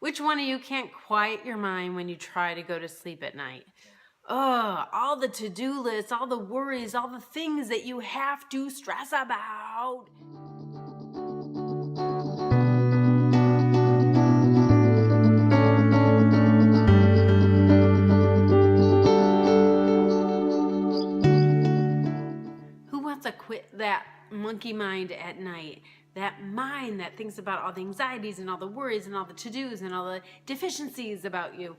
Which one of you can't quiet your mind when you try to go to sleep at night? Ugh, all the to-do lists, all the worries, all the things that you have to stress about. Who wants to quit that monkey mind at night? That mind that thinks about all the anxieties and all the worries and all the to-dos and all the deficiencies about you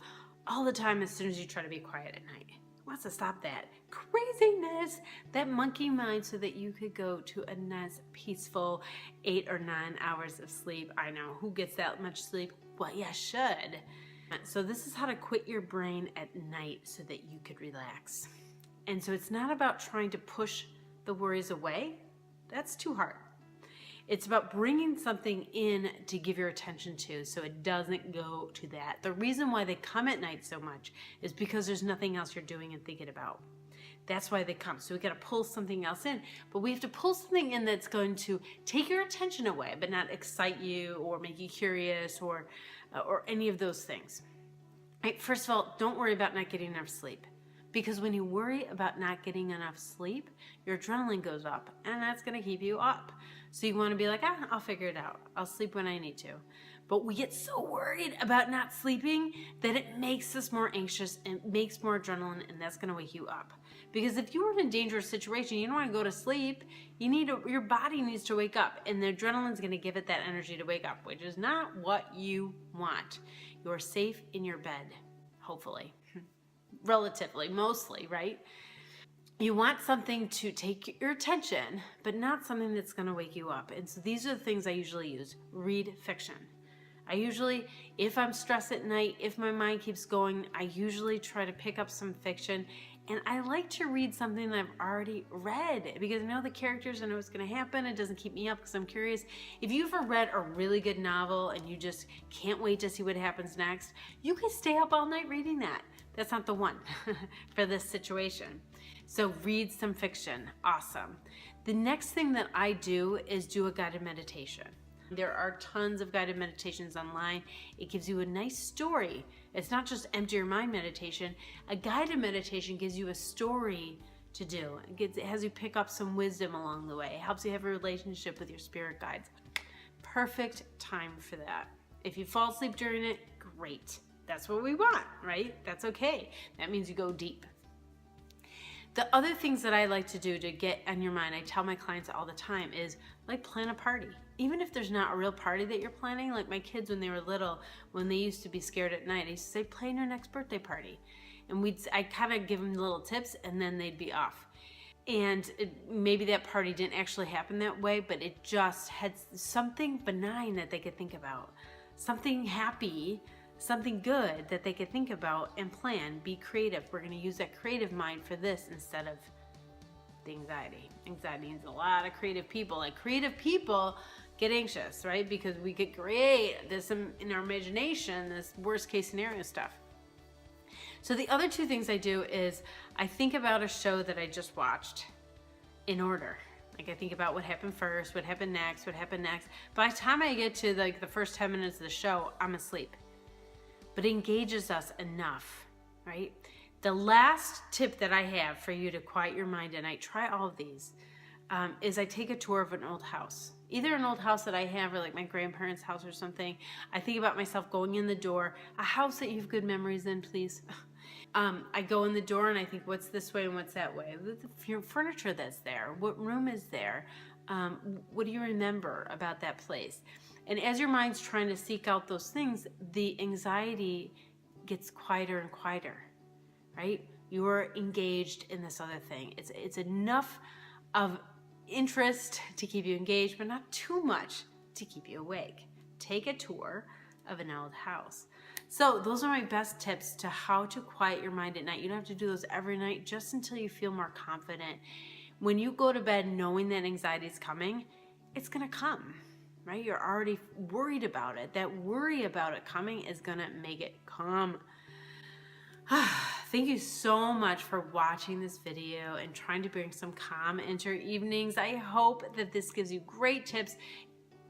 all the time as soon as you try to be quiet at night. Who wants to stop that craziness, that monkey mind, so that you could go to a nice, peaceful 8 or 9 hours of sleep? I know, who gets that much sleep? Well, you should. So this is how to quit your brain at night so that you could relax. And so it's not about trying to push the worries away. That's too hard. It's about bringing something in to give your attention to so it doesn't go to that. The reason why they come at night so much is because there's nothing else you're doing and thinking about. That's why they come. So we got to pull something else in, but we have to pull something in that's going to take your attention away, but not excite you or make you curious or any of those things. Right? First of all, don't worry about not getting enough sleep. Because when you worry about not getting enough sleep, your adrenaline goes up, and that's going to keep you up. So you want to be like, I'll figure it out. I'll sleep when I need to. But we get so worried about not sleeping that it makes us more anxious and makes more adrenaline, and that's going to wake you up. Because if you are in a dangerous situation, you don't want to go to sleep. Your body needs to wake up, and the adrenaline is going to give it that energy to wake up, which is not what you want. You're safe in your bed, hopefully. Relatively, mostly, right? You want something to take your attention, but not something that's going to wake you up. And so these are the things I usually use. Read fiction. I usually, if I'm stressed at night, if my mind keeps going, I usually try to pick up some fiction. And I like to read something that I've already read because I know the characters, I know what's going to happen. It doesn't keep me up because I'm curious. If you've ever read a really good novel and you just can't wait to see what happens next, you can stay up all night reading that. That's not the one for this situation. So read some fiction. Awesome. The next thing that I do is do a guided meditation. There are tons of guided meditations online. It gives you a nice story. It's not just empty your mind meditation. A guided meditation gives you a story to do. It has you pick up some wisdom along the way. It helps you have a relationship with your spirit guides. Perfect time for that. If you fall asleep during it, great. That's what we want, right? That's okay. That means you go deep. The other things that I like to do to get on your mind, I tell my clients all the time, is like plan a party. Even if there's not a real party that you're planning, like my kids when they were little, when they used to be scared at night, I used to say, plan your next birthday party. And I kind of give them little tips and then they'd be off. And maybe that party didn't actually happen that way, but it just had something benign that they could think about. Something happy, something good that they could think about and plan. Be creative. We're going to use that creative mind for this instead of the anxiety. Anxiety needs a lot of creative people. Like creative people get anxious, right? Because we could create this in our imagination, this worst case scenario stuff. So the other two things I do is I think about a show that I just watched in order. Like I think about what happened first, what happened next, what happened next. By the time I get to like the first 10 minutes of the show, I'm asleep. But it engages us enough, right? The last tip that I have for you to quiet your mind at night, try all of these, is I take a tour of an old house. Either an old house that I have or like my grandparents' house or something. I think about myself going in the door, a house that you have good memories in, please. I go in the door and I think, what's this way and what's that way? The furniture that's there, what room is there? What do you remember about that place? And as your mind's trying to seek out those things, the anxiety gets quieter and quieter, right? You're engaged in this other thing. It's enough of interest to keep you engaged, but not too much to keep you awake. Take a tour of an old house. So those are my best tips to how to quiet your mind at night. You don't have to do those every night, just until you feel more confident. When you go to bed knowing that anxiety is coming, it's gonna come. Right? You're already worried about it. That worry about it coming is going to make it come. Thank you so much for watching this video and trying to bring some calm into your evenings. I hope that this gives you great tips.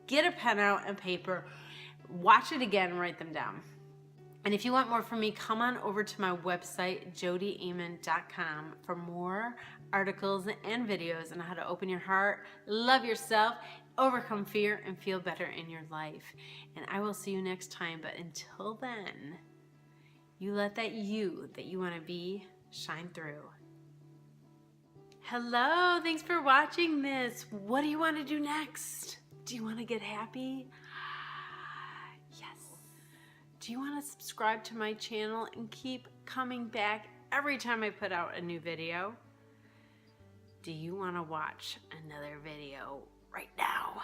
Get a pen out and paper. watch it again, write them down. And if you want more from me, come on over to my website, jodiamon.com, for more articles and videos on how to open your heart, love yourself, overcome fear, and feel better in your life. And I will see you next time. But until then, you let that you want to be shine through. Hello, thanks for watching this. What do you want to do next? Do you want to get happy? Yes. Do you want to subscribe to my channel and keep coming back every time I put out a new video? Do you want to watch another video right now?